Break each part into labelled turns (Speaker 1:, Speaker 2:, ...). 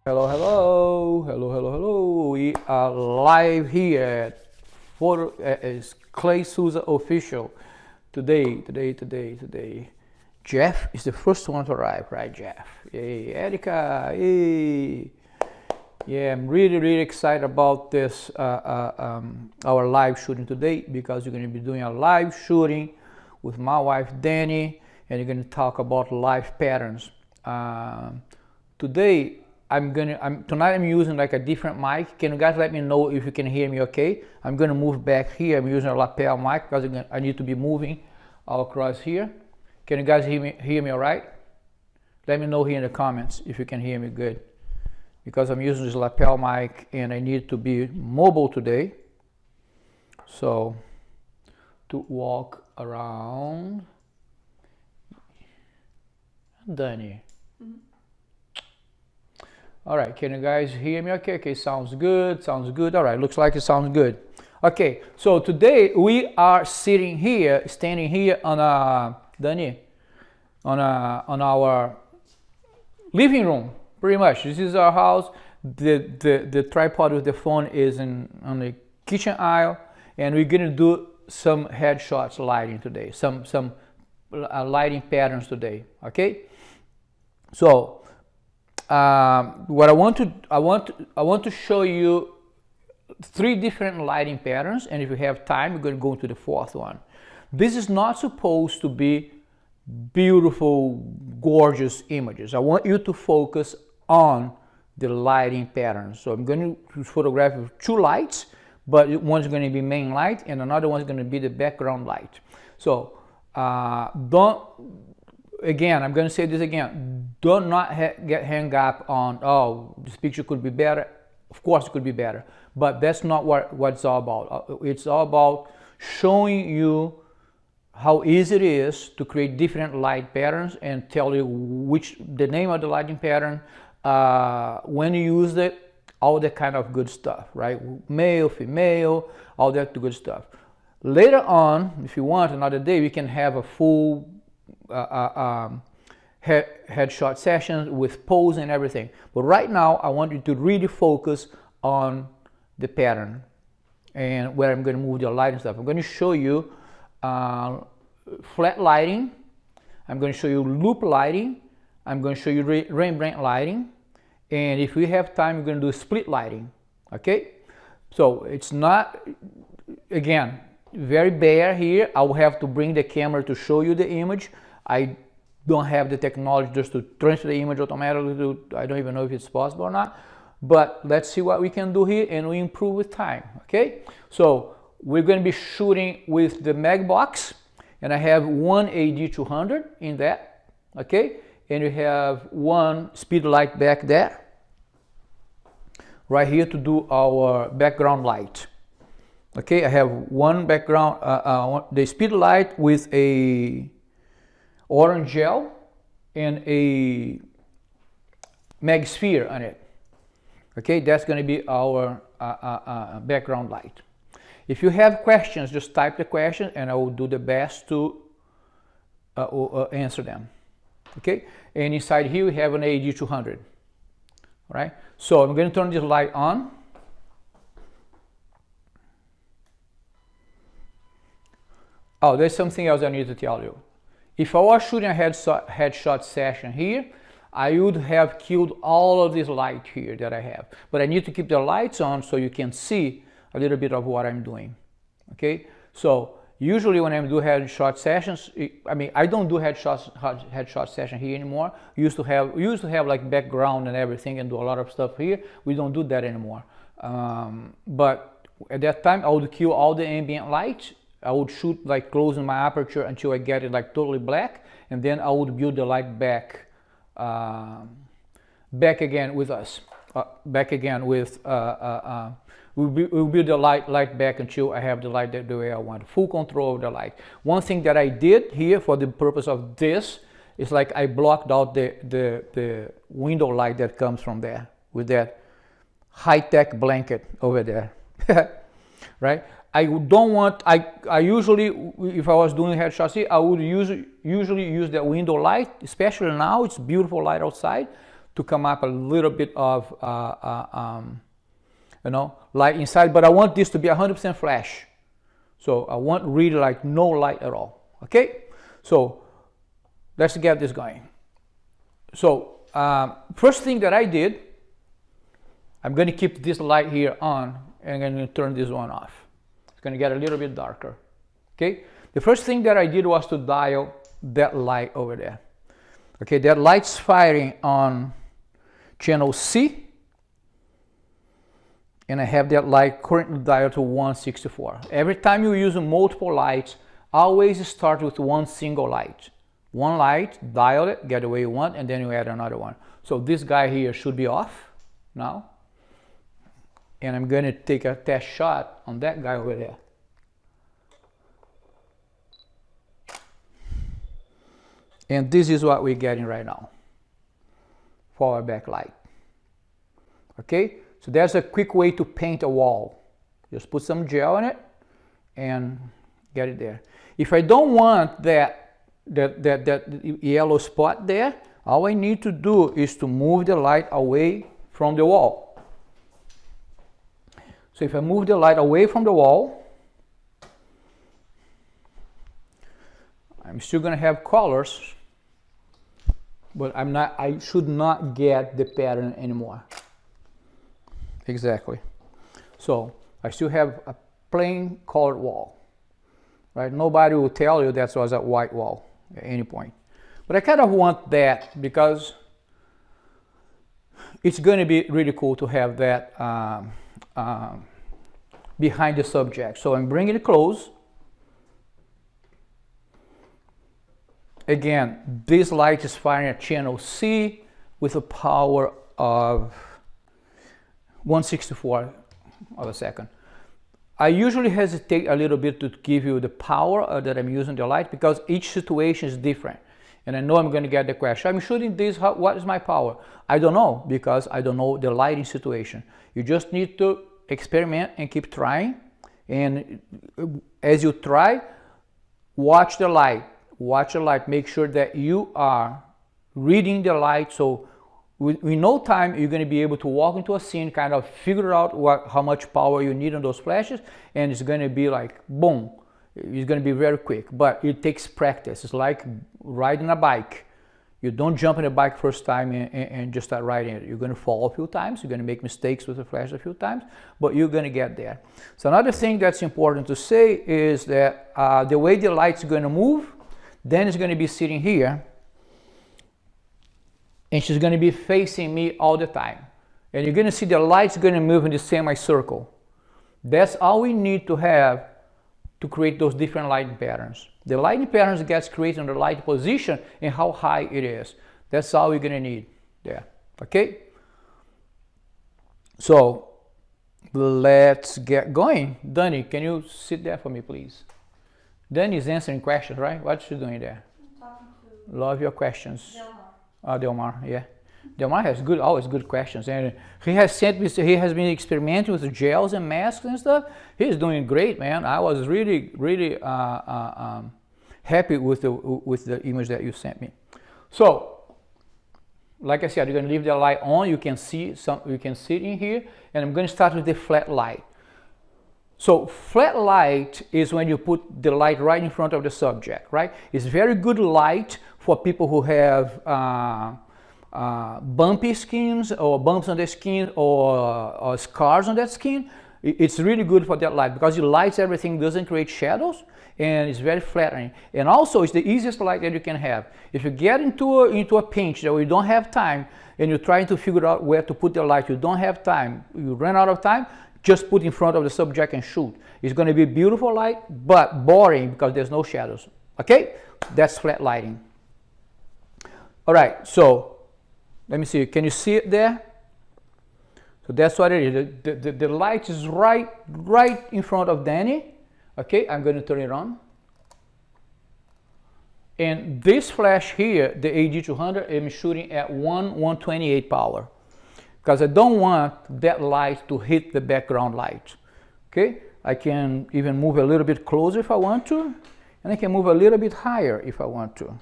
Speaker 1: Hello, hello, hello, hello, hello. We are live here at is Clay Souza Official. Today. Jeff is the first one to arrive, right, Jeff? Hey, Erica, hey. Yeah, I'm really excited about this, our live shooting today because we're going to be doing a live shooting with my wife, Danny, and we're going to talk about life patterns. Today, tonight I'm using like a different mic. Can you guys let me know if you can hear me okay? I'm gonna move back here. I'm using a lapel mic because I need to be moving all across here. Can you guys hear me all right? Let me know here in the comments if you can hear me good. Because I'm using this lapel mic and I need to be mobile today. So, to walk around. Danny. All right, can you guys hear me okay? Okay, sounds good. All right, looks like it sounds good. Okay, so today we are standing here on our living room, pretty much. This is our house. The tripod with the phone is on the kitchen aisle, and we're gonna do some headshots lighting today, some lighting patterns today. Okay, so. What I want to show you 3 different lighting patterns, and if you have time, we're going to go into the 4th one. This is not supposed to be beautiful, gorgeous images. I want you to focus on the lighting patterns. So I'm going to photograph with 2 lights, but one's going to be main light, and another one's going to be the background light. So Again, I'm going to say this again. Do not get hung up on, oh, this picture could be better. Of course, it could be better. But that's not what it's all about. It's all about showing you how easy it is to create different light patterns and tell you the name of the lighting pattern, when you use it, all that kind of good stuff, right? Male, female, all that good stuff. Later on, if you want another day, we can have a full headshot sessions with pose and everything. But right now, I want you to really focus on the pattern and where I'm going to move the light and stuff. I'm going to show you flat lighting. I'm going to show you loop lighting. I'm going to show you Rembrandt lighting. And if we have time, we're going to do split lighting. Okay? So it's not, again, very bare here. I will have to bring the camera to show you the image. I don't have the technology just to transfer the image automatically. I don't even know if it's possible or not. But let's see what we can do here, and we improve with time. Okay? So we're going to be shooting with the Magbox, and I have one AD200 in that. Okay? And we have one speed light back there, right here to do our background light. Okay, I have one background, the speed light with a orange gel and a mag sphere on it. Okay, that's going to be our background light. If you have questions, just type the question and I will do the best to answer them. Okay, and inside here we have an AD200. All right, so I'm going to turn this light on. Oh, there's something else I need to tell you. If I was shooting a headshot session here, I would have killed all of this light here that I have. But I need to keep the lights on so you can see a little bit of what I'm doing. Okay? So usually when I do headshot sessions, I don't do headshot session here anymore. We used to have like background and everything and do a lot of stuff here. We don't do that anymore. But at that time, I would kill all the ambient light. I would shoot like closing my aperture until I get it like totally black, and then I would build the light back again with us. We'll build the light back until I have the light the way I want, full control of the light. One thing that I did here for the purpose of this is like I blocked out the window light that comes from there with that high-tech blanket over there, right? I don't want, I usually, if I was doing headshots here, I would usually use the window light, especially now, it's beautiful light outside, to come up a little bit of light inside, but I want this to be 100% flash. So I want really like no light at all. Okay, so let's get this going. So first thing that I did, I'm going to keep this light here on, and I'm going to turn this one off. It's going to get a little bit darker. Okay, the first thing that I did was to dial that light over there. Okay, that light's firing on channel C, and I have that light currently dialed to 164. Every time you use multiple lights, always start with one single light. One light, dial it, get the way you want, and then you add another one. So this guy here should be off now. And I'm going to take a test shot on that guy over there. And this is what we're getting right now for our backlight. Okay, so there's a quick way to paint a wall. Just put some gel in it and get it there. If I don't want that yellow spot there, all I need to do is to move the light away from the wall. So if I move the light away from the wall, I'm still going to have colors, but I should not get the pattern anymore. Exactly. So I still have a plain colored wall, right? Nobody will tell you that was a white wall at any point. But I kind of want that because it's going to be really cool to have that behind the subject. So I'm bringing it close. Again, this light is firing at channel C with a power of 1/64 of a second. I usually hesitate a little bit to give you the power that I'm using the light because each situation is different. And I know I'm going to get the question, I'm shooting this, what is my power? I don't know because I don't know the lighting situation. You just need to experiment and keep trying. And as you try, watch the light. Watch the light. Make sure that you are reading the light. So in no time, you're going to be able to walk into a scene, kind of figure out how much power you need on those flashes, and it's going to be like, boom. It's going to be very quick, but it takes practice. It's like riding a bike. You don't jump in a bike first time and just start riding it. You're going to fall a few times. You're going to make mistakes with the flash a few times, but you're going to get there. So another thing that's important to say is that the way the light's going to move, then it's going to be sitting here, and she's going to be facing me all the time. And you're going to see the light's going to move in the semicircle. That's all we need to have to create those different lighting patterns. The lighting patterns gets created on the light position and how high it is. That's all we're going to need there. Okay? So let's get going. Danny, can you sit there for me, please? Danny's answering questions, right? What's she doing there?
Speaker 2: I'm talking to
Speaker 1: Love your questions.
Speaker 2: Delmar.
Speaker 1: Delmar, yeah. Delmar has always good questions, and he has been experimenting with gels and masks and stuff. He's doing great, man. I was really happy with the image that you sent me. So, like I said, you're going to leave the light on. You can see in here, and I'm going to start with the flat light. So flat light is when you put the light right in front of the subject, right? It's very good light for people who have bumpy skins or bumps on the skin or scars on that skin. It's really good for that light because it lights everything, doesn't create shadows, and it's very flattering. And also, it's the easiest light that you can have. If you get into a pinch that you don't have time and you're trying to figure out where to put the light, you don't have time, you run out of time, just put in front of the subject and shoot. It's going to be beautiful light, but boring because there's no shadows. Okay? That's flat lighting. All right, so let me see. Can you see it there? So that's what it is. The light is right in front of Danny. Okay, I'm going to turn it on. And this flash here, the AD200, I'm shooting at 128 power. Because I don't want that light to hit the background light. Okay, I can even move a little bit closer if I want to, and I can move a little bit higher if I want to.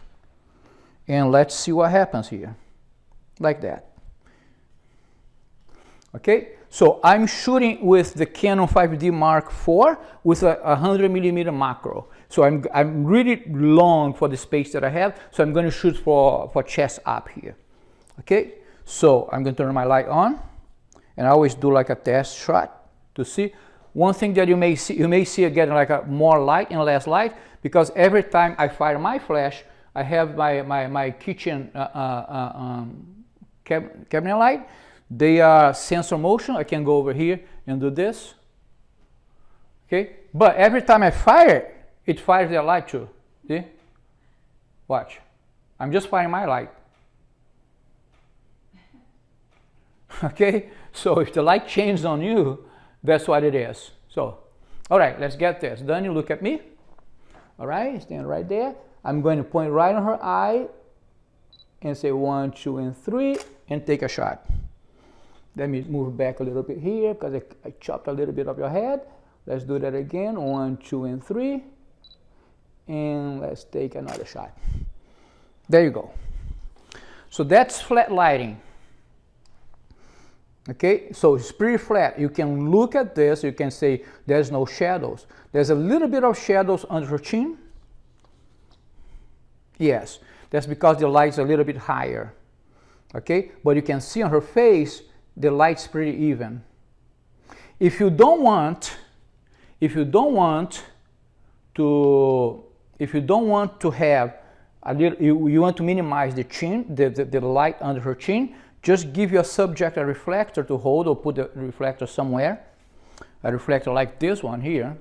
Speaker 1: And let's see what happens here, like that. Okay, so I'm shooting with the Canon 5D Mark IV with a 100mm macro. So I'm really long for the space that I have, so I'm going to shoot for chest up here. Okay, so I'm going to turn my light on, and I always do like a test shot to see. One thing that you may see again like a more light and less light, because every time I fire my flash, I have my kitchen cabinet light. They are sensor motion. I can go over here and do this. Okay, but every time I fire it fires the light too. See? Watch. I'm just firing my light. Okay, so if the light changes on you, that's what it is. So, all right, let's get this. Dani, look at me. All right, stand right there. I'm going to point right on her eye and say 1, 2, and 3, and take a shot. Let me move back a little bit here because I chopped a little bit of your head. Let's do that again. 1, 2, and 3. And let's take another shot. There you go. So that's flat lighting. Okay, so it's pretty flat. You can look at this, you can say there's no shadows. There's a little bit of shadows under her chin. Yes, that's because the light's a little bit higher. Okay, but you can see on her face, the light's pretty even. If you don't want to have a little, you want to minimize the chin, the light under her chin, just give your subject a reflector to hold, or put the reflector somewhere. A reflector like this one here.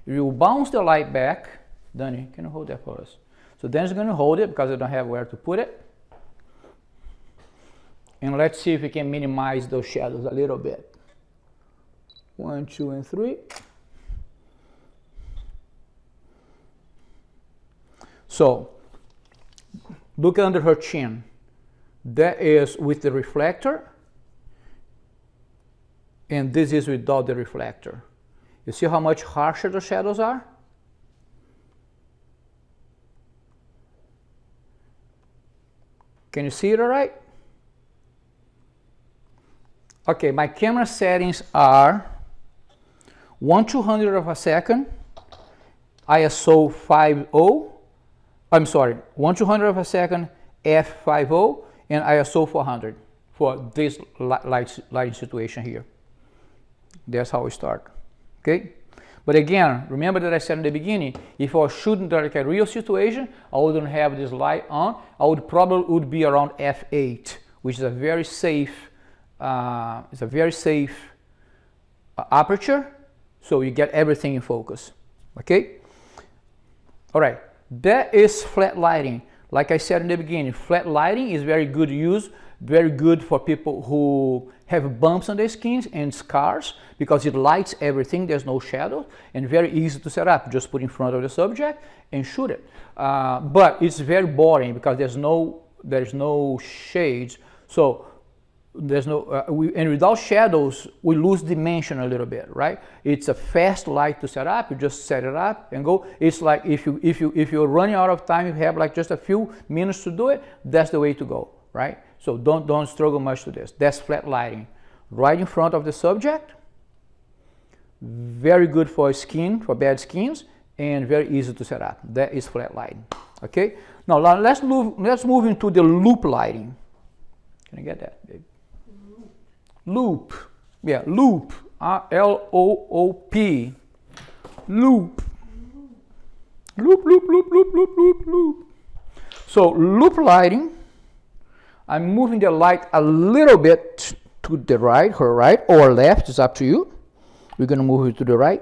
Speaker 1: You bounce the light back. Dani, can you hold that for us? So Dani's going to hold it because I don't have where to put it. And let's see if we can minimize those shadows a little bit. 1, 2, and 3. So, look under her chin. That is with the reflector, and this is without the reflector. You see how much harsher the shadows are? Can you see it all right? Okay, my camera settings are 1/200 of a second, ISO 50. I'm sorry, 1/200 of a second, f50, and ISO 400 for this lighting situation here. That's how we start. Okay, but again, remember that I said in the beginning, if I was shooting like a real situation, I wouldn't have this light on. I would probably be around f8, which is a very safe. Aperture, so you get everything in focus. Okay. All right. That is flat lighting. Like I said in the beginning, flat lighting is very good use, very good for people who have bumps on their skins and scars, because it lights everything, there's no shadow, and very easy to set up. Just put in front of the subject and shoot it. But it's very boring because there's no shades, so there's no and without shadows we lose dimension a little bit, right? It's a fast light to set up. You just set it up and go. It's like if you're running out of time, you have like just a few minutes to do it, that's the way to go, right? So don't struggle much to this. That's flat lighting, right in front of the subject. Very good for skin, for bad skins, and very easy to set up. That is flat lighting. Okay, now let's move into the loop lighting. Can I get that, babe? Loop, yeah, loop, L-O-O-P, loop, loop, loop, loop, loop, loop, loop, loop. So loop lighting, I'm moving the light a little bit to the right, her right, or left, it's up to you. We're gonna move it to the right.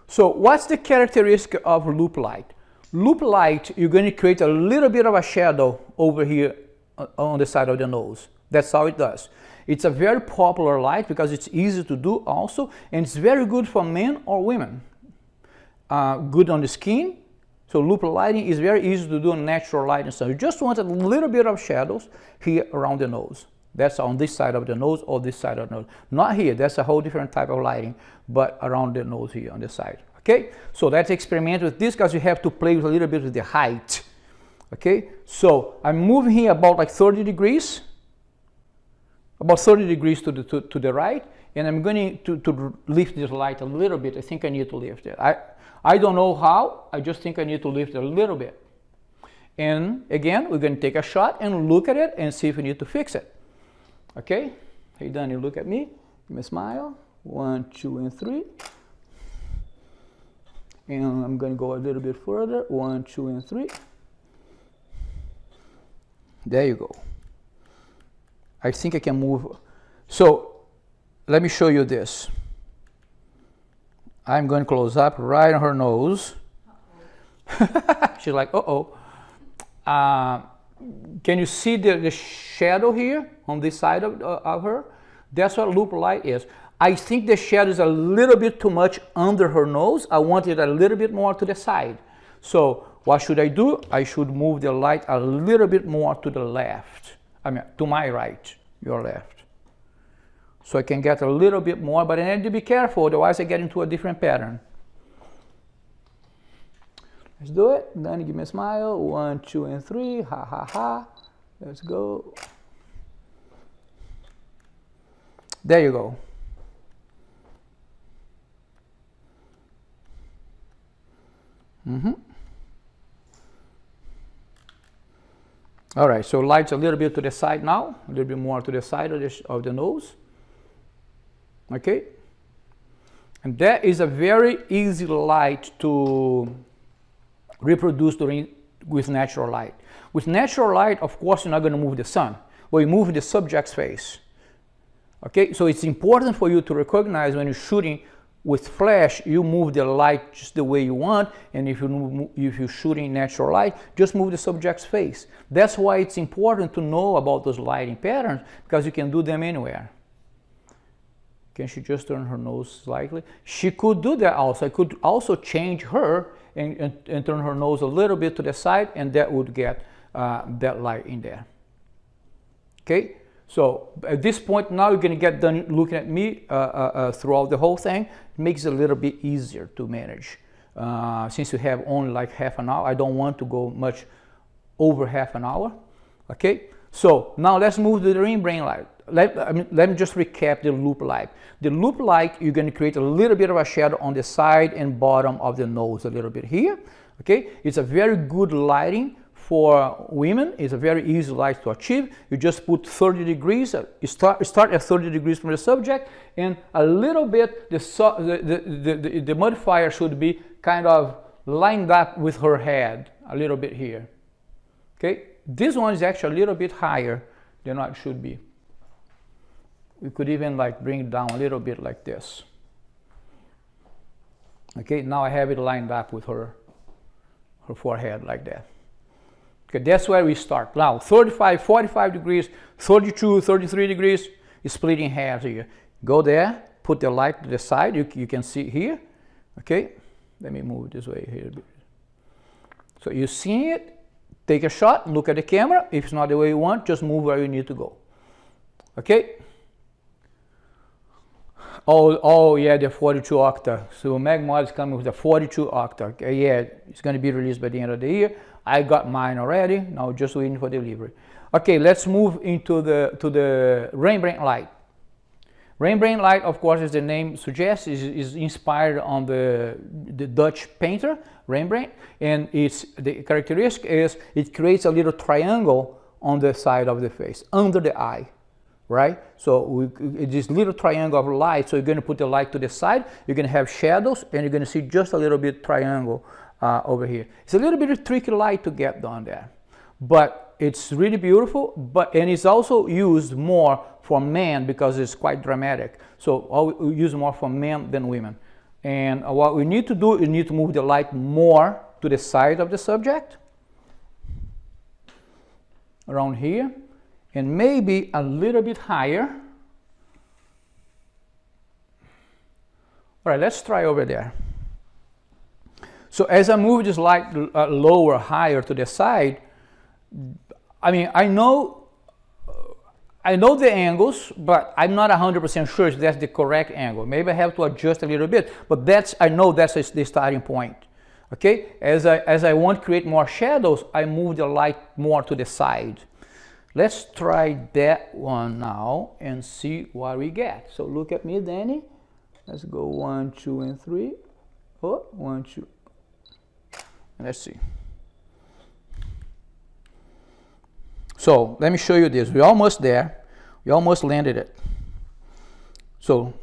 Speaker 1: So what's the characteristic of loop light? Loop light, you're gonna create a little bit of a shadow over here on the side of the nose. That's how it does. It's a very popular light because it's easy to do also, and it's very good for men or women. Good on the skin. So loop lighting is very easy to do on natural lighting. So you just want a little bit of shadows here around the nose. That's on this side of the nose or this side of the nose. Not here, that's a whole different type of lighting, but around the nose here on the side. Okay, so let's experiment with this because you have to play with a little bit with the height. Okay, so I'm moving here about like 30 degrees. about 30 degrees to the right, and I'm going to lift this light a little bit. I think I need to lift it. I don't know how, I just think I need to lift it a little bit. And again, we're going to take a shot and look at it and see if we need to fix it. Okay? Hey, Danny, look at me. Give me a smile. 1, 2, and 3. And I'm going to go a little bit further. 1, 2, and 3. There you go. I think I can move. So let me show you this. I'm going to close up right on her nose. She's like, uh-oh. Can you see the shadow here on this side of her? That's what loop light is. I think the shadow is a little bit too much under her nose. I want it a little bit more to the side. So what should I do? I should move the light a little bit more to the left. I mean, to my right, your left. So I can get a little bit more, but I need to be careful, otherwise I get into a different pattern. Let's do it. Then give me a smile. 1, 2, and 3. Ha, ha, ha. Let's go. There you go. All right, so light's a little bit to the side now, a little bit more to the side of the nose. Okay? And that is a very easy light to reproduce with natural light. With natural light, of course, you're not going to move the sun, but you move the subject's face. Okay, so it's important for you to recognize when you're shooting with flash, you move the light just the way you want, and if you're shooting natural light, just move the subject's face. That's why it's important to know about those lighting patterns, because you can do them anywhere. Can she just turn her nose slightly? She could do that also. I could also change her and turn her nose a little bit to the side, and that would get that light in there. Okay? So at this point now you're going to get done looking at me throughout the whole thing. It makes it a little bit easier to manage. Since you have only like half an hour, I don't want to go much over half an hour. Okay, so now let's move to the Rembrandt light. Let me just recap the loop light. The loop light, you're going to create a little bit of a shadow on the side and bottom of the nose, a little bit here. Okay, it's a very good lighting for women. It's a very easy light to achieve. You just put 30 degrees, you start at 30 degrees from the subject, and a little bit the modifier should be kind of lined up with her head, a little bit here. Okay, this one is actually a little bit higher than what it should be. We could even like bring it down a little bit like this. Okay, now I have it lined up with her forehead like that. Okay, that's where we start. Now 35, 45 degrees, 32, 33 degrees, splitting hairs here. Go there, put the light to the side, you can see here. Okay, let me move this way here a bit. So you see it, take a shot, look at the camera. If it's not the way you want, just move where you need to go. Okay? Oh yeah, the 42 octa. So Magmod is coming with the 42 octa. Okay, yeah, it's going to be released by the end of the year. I got mine already. Now just waiting for delivery. Okay, let's move into the Rembrandt light. Rembrandt light, of course, as the name suggests, is inspired on the Dutch painter Rembrandt, and the characteristic is it creates a little triangle on the side of the face, under the eye. Right? So this little triangle of light, so you're going to put the light to the side, you're going to have shadows, and you're going to see just a little bit triangle over here. It's a little bit of tricky light to get down there, but it's really beautiful, and it's also used more for men because it's quite dramatic. So we use more for men than women. And what we need to do is we need to move the light more to the side of the subject, around here, and maybe a little bit higher. All right, let's try over there. So as I move this light lower, higher to the side, I mean, I know the angles, but I'm not 100% sure if that's the correct angle. Maybe I have to adjust a little bit, but I know that's the starting point. Okay, as I want to create more shadows, I move the light more to the side. Let's try that one now and see what we get. So look at me, Danny. Let's go 1, 2, and 3. Oh, 1, 2. And let's see. So let me show you this. We're almost there. We almost landed it. So,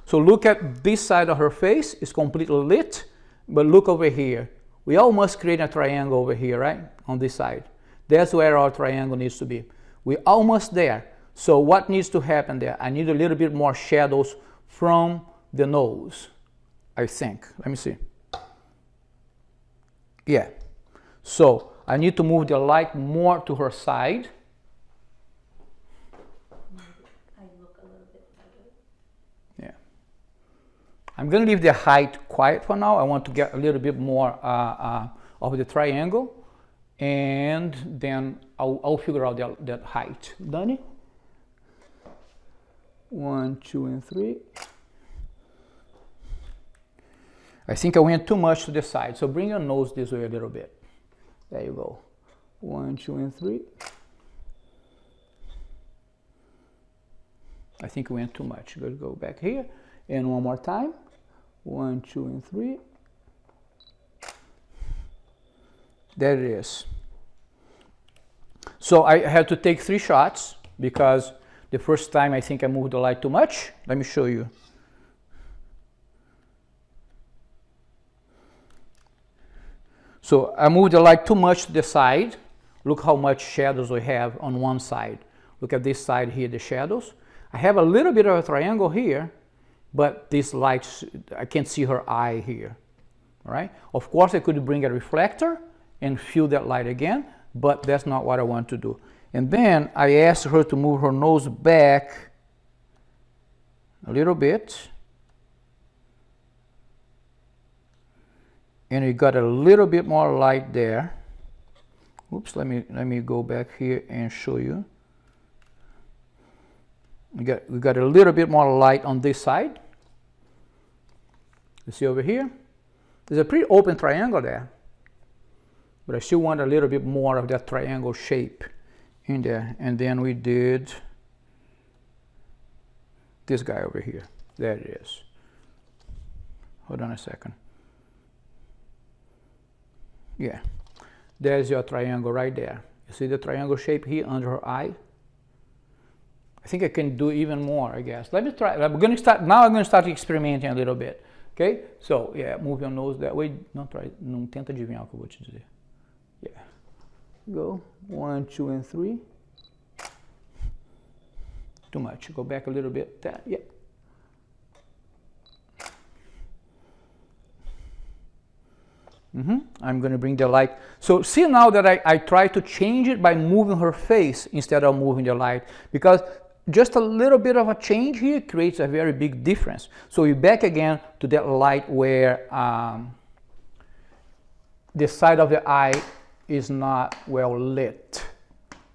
Speaker 1: so look at this side of her face. It's completely lit. But look over here. We almost create a triangle over here, right? On this side. That's where our triangle needs to be. We're almost there. So what needs to happen there? I need a little bit more shadows from the nose, I think. Let me see. Yeah. So I need to move the light more to her side.
Speaker 2: I look a little bit better.
Speaker 1: Yeah. I'm going to leave the height quiet for now. I want to get a little bit more of the triangle. And then I'll figure out that height. Danny? 1, 2, and 3. I think I went too much to the side, so bring your nose this way a little bit. There you go. 1, 2, and 3. I think we went too much. Let's go back here. And one more time. 1, 2, and 3. There it is. So I had to take 3 shots because the first time I think I moved the light too much. Let me show you. So I moved the light too much to the side. Look how much shadows we have on one side. Look at this side here, the shadows. I have a little bit of a triangle here, but this light, I can't see her eye here. All right? Of course, I could bring a reflector and fill that light again, but that's not what I want to do. And then I asked her to move her nose back a little bit. And we got a little bit more light there. Oops, let me go back here and show you. We got a little bit more light on this side. You see over here? There's a pretty open triangle there. But I still want a little bit more of that triangle shape in there. And then we did this guy over here. There it is. Hold on a second. Yeah, there's your triangle right there. You see the triangle shape here under her eye? I think I can do even more, I guess. Let me try. I'm going to start experimenting a little bit. Okay? So, yeah, move your nose that way. Não tenta adivinhar o que eu vou te dizer. Yeah. Go 1, 2, and 3. Too much. Go back a little bit. That, yeah. I'm going to bring the light. So see now that I try to change it by moving her face instead of moving the light, because just a little bit of a change here creates a very big difference. So we're back again to that light where the side of the eye is not well lit.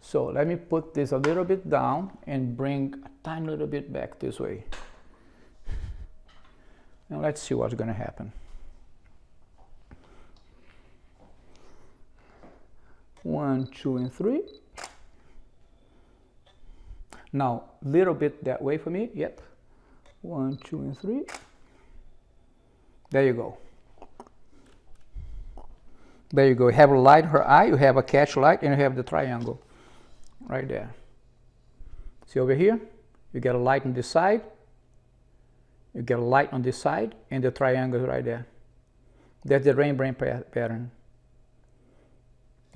Speaker 1: So let me put this a little bit down and bring a tiny little bit back this way. Now let's see what's going to happen. 1, 2, and 3. Now, little bit that way for me. Yep. 1, 2, and 3. There you go. There you go. You have a light in her eye, you have a catch light, and you have the triangle right there. See over here? You get a light on this side, you get a light on this side, and the triangle is right there. That's the Rembrandt pattern.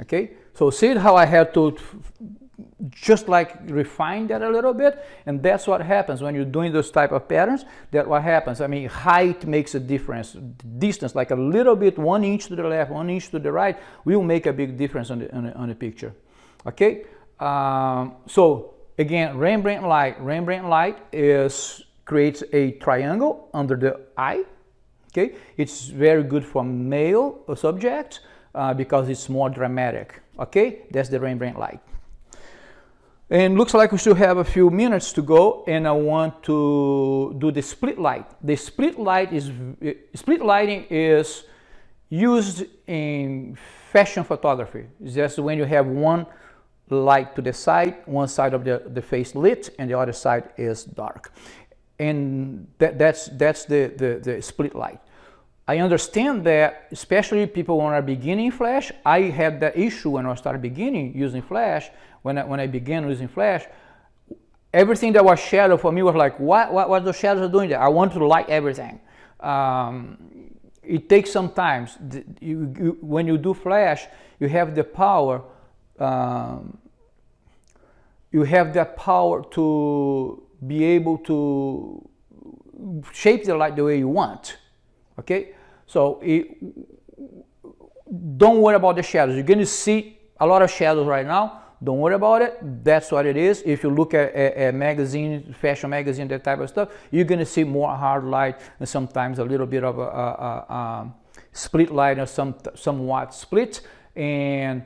Speaker 1: Okay, so see how I had to just like refine that a little bit, and that's what happens when you're doing those type of patterns. That's what happens. I mean, height makes a difference. Distance, like a little bit, 1 inch to the left, 1 inch to the right, will make a big difference on the picture. Okay, so again, Rembrandt light creates a triangle under the eye. Okay, it's very good for male subjects. Because it's more dramatic. Okay, that's the Rembrandt light. And looks like we still have a few minutes to go, and I want to do the split light. The split lighting is used in fashion photography. It's just when you have one light to the side, one side of the face lit and the other side is dark. And that's the split light. I understand that, especially people when are beginning Flash. I had that issue when I started beginning using Flash. When I began using Flash, everything that was shadow for me was like, what the shadows are doing there? I want to light everything. It takes some time. When you do Flash, you have the power. You have that power to be able to shape the light the way you want. Okay, so don't worry about the shadows. You're going to see a lot of shadows right now. Don't worry about it. That's what it is. If you look at a magazine, fashion magazine, that type of stuff, you're going to see more hard light and sometimes a little bit of a split light or somewhat split. And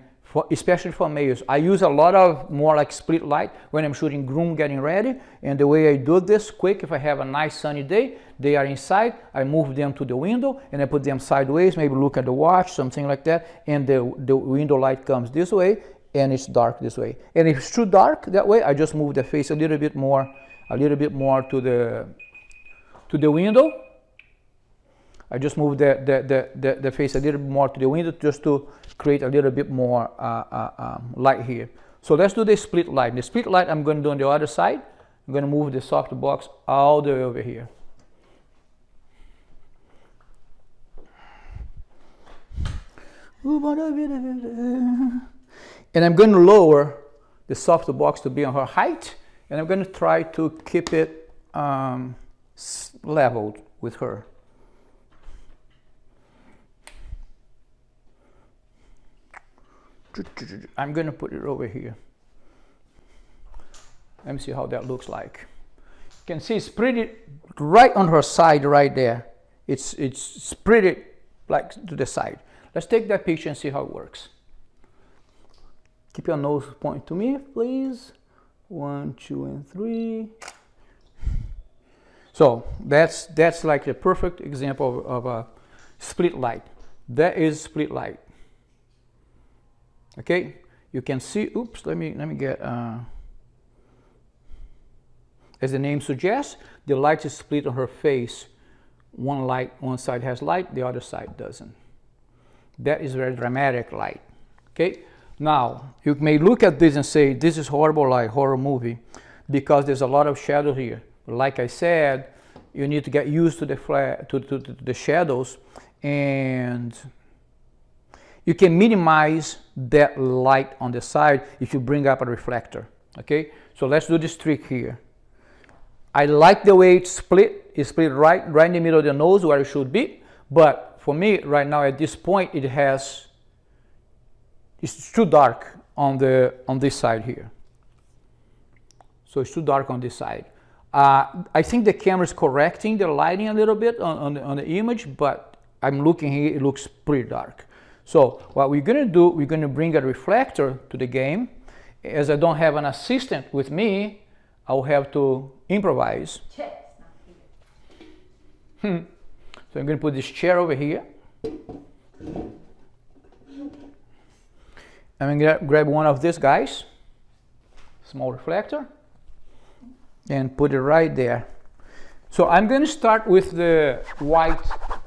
Speaker 1: especially for males, I use a lot of more like split light when I'm shooting groom getting ready. And the way I do this quick, if I have a nice sunny day, they are inside, I move them to the window and I put them sideways, maybe look at the watch, something like that, and the window light comes this way and it's dark this way. And if it's too dark that way, I just move the face a little bit more to the window. I just move the face a little bit more to the window just to create a little bit more light here. So let's do the split light. The split light I'm going to do on the other side. I'm going to move the softbox all the way over here. And I'm going to lower the softbox to be on her height, and I'm going to try to keep it leveled with her. I'm going to put it over here. Let me see how that looks like. You can see it's pretty right on her side right there. It's pretty like to the side. Let's take that picture and see how it works. Keep your nose pointing to me, please. 1, 2, and 3. So that's like the perfect example of a split light. That is split light. Okay, you can see. Oops, let me get. As the name suggests, the light is split on her face. One side has light, the other side doesn't. That is very dramatic light. Okay. Now you may look at this and say, "This is horrible light, horror movie," because there's a lot of shadow here. Like I said, you need to get used to the shadows, and you can minimize that light on the side if you bring up a reflector. Okay, so let's do this trick here. I like the way it's split. It's split right in the middle of the nose where it should be. But for me, right now at this point, it's too dark on this side here. So it's too dark on this side. I think the camera is correcting the lighting a little bit on the image, but I'm looking here, it looks pretty dark. So what we're going to do, we're going to bring a reflector to the game. As I don't have an assistant with me, I'll have to improvise. So I'm going to put this chair over here. I'm going to grab one of these guys, small reflector, and put it right there. So I'm going to start with the white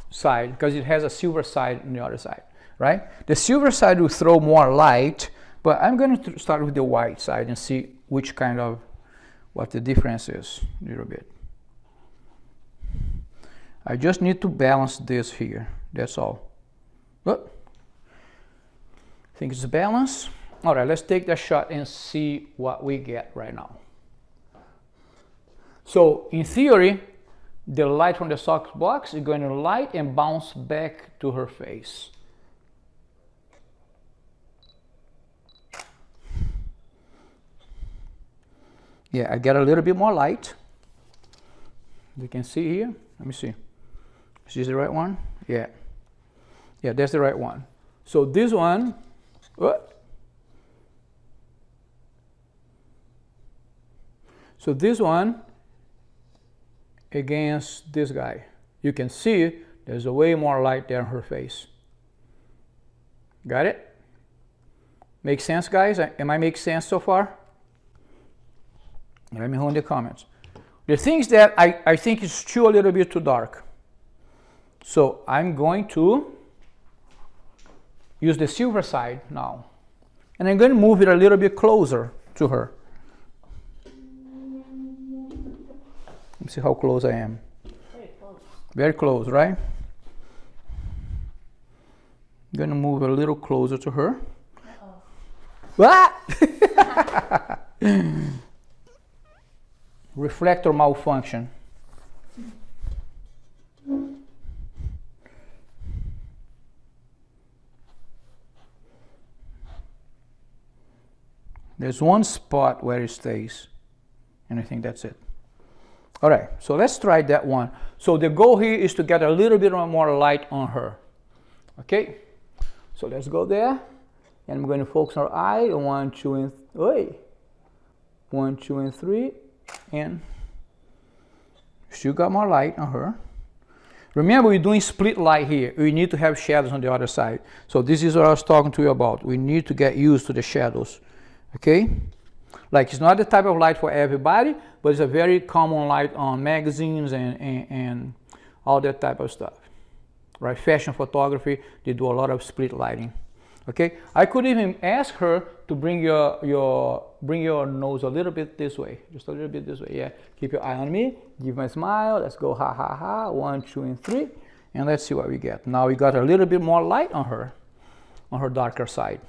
Speaker 1: side because it has a silver side on the other side, right? The silver side will throw more light, but I'm going to start with the white side and see which kind of, what the difference is a little bit. I just need to balance this here, that's all. Good. I think it's balanced. All right, let's take that shot and see what we get right now. So in theory, the light from the softbox is going to light and bounce back to her face. Yeah, I get a little bit more light. You can see here. Let me see. Is this the right one? Yeah. Yeah, that's the right one. So this one, so this one against this guy. You can see there's a way more light there on her face. Got it? Make sense, guys? Am I making sense so far? Let me know in the comments. The things that I think is still a little bit too dark. So I'm going to use the silver side now. And I'm going to move it a little bit closer to her. Let me see how close I am.
Speaker 2: Very close.
Speaker 1: Very close, right? I'm going to move a little closer to her. Ah! Reflector malfunction. There's one spot where it stays, and I think that's it. All right, so let's try that one. So the goal here is to get a little bit more light on her. Okay, so let's go there, and I'm going to focus on her eye. 1, 2, and 1, 2, and 3, and still got more light on her. Remember, we're doing split light here. We need to have shadows on the other side. So this is what I was talking to you about. We need to get used to the shadows. Okay, like it's not the type of light for everybody, but it's a very common light on magazines and all that type of stuff, right? Fashion photography, they do a lot of split lighting. Okay, I could even ask her to bring your nose a little bit this way, just a little bit this way. Yeah, keep your eye on me, give me a smile. Let's go, ha ha ha. 1, 2, and 3, and let's see what we get. Now we got a little bit more light on her darker side.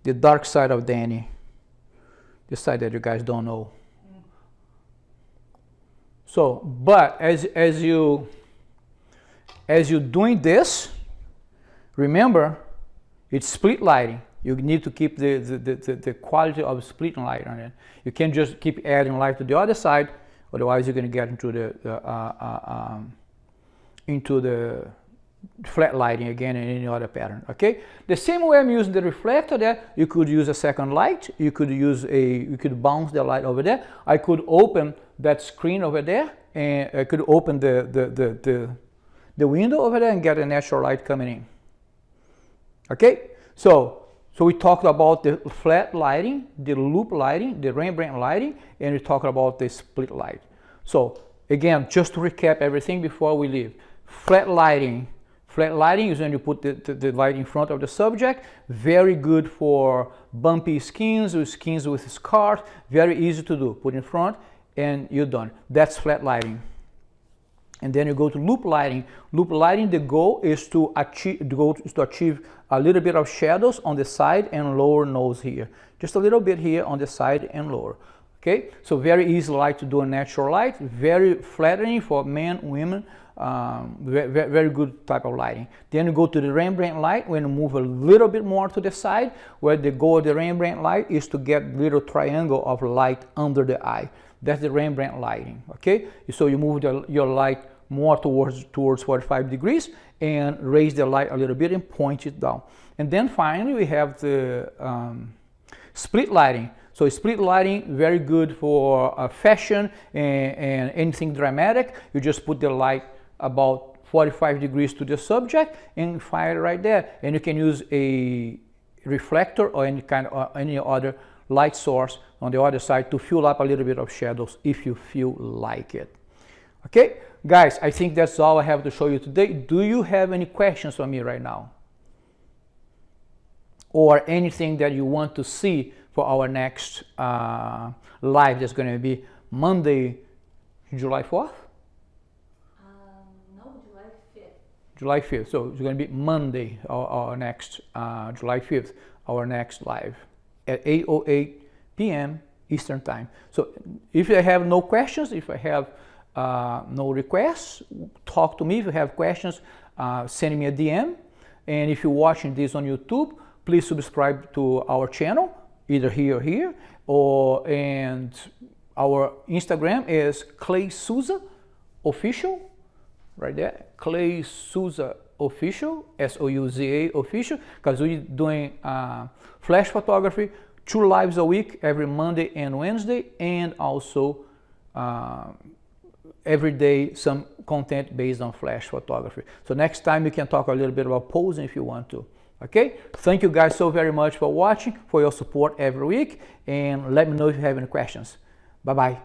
Speaker 1: The dark side of Danny, the side that you guys don't know. So, but as you doing this, remember, it's split lighting. You need to keep the quality of split light on it. You can't just keep adding light to the other side, otherwise you're going to get into the flat lighting again in any other pattern. Okay, the same way I'm using the reflector there, you could use a second light. You could bounce the light over there. I could open that screen over there, and I could open the window over there and get a natural light coming in. Okay, so we talked about the flat lighting, the loop lighting, the Rembrandt lighting, and we talked about the split light. So again, just to recap everything before we leave, flat lighting is when you put the light in front of the subject. Very good for bumpy skins or skins with scars. Very easy to do. Put in front and you're done. That's flat lighting. And then you go to loop lighting. Loop lighting, the goal is to achieve a little bit of shadows on the side and lower nose here. Just a little bit here on the side and lower. Okay, so very easy light to do a natural light. Very flattering for men, women. Very good type of lighting. Then you go to the Rembrandt light when you move a little bit more to the side, where the goal of the Rembrandt light is to get little triangle of light under the eye. That's the Rembrandt lighting. Okay, so you move your light more towards 45 degrees and raise the light a little bit and point it down. And then finally we have the split lighting. So split lighting, very good for fashion and anything dramatic. You just put the light about 45 degrees to the subject and fire right there. And you can use a reflector or any other light source on the other side to fill up a little bit of shadows if you feel like it. Okay, guys, I think that's all I have to show you today. Do you have any questions for me right now? Or anything that you want to see for our next live that's going to be Monday, July 4th?
Speaker 2: No, July 5th.
Speaker 1: July 5th. So it's going to be Monday, our next, July 5th, our next live at 8:08 p.m. Eastern Time. So if I have no questions, if I have no requests, talk to me. If you have questions, send me a DM. And if you're watching this on YouTube, please subscribe to our channel, either here or here, and our Instagram is Clay Souza Official, right there, Clay Souza Official, S-O-U-Z-A Official, because we're doing flash photography, 2 lives a week, every Monday and Wednesday, and also every day some content based on flash photography. So next time we can talk a little bit about posing if you want to. Okay, thank you guys so very much for watching, for your support every week, and let me know if you have any questions. Bye bye.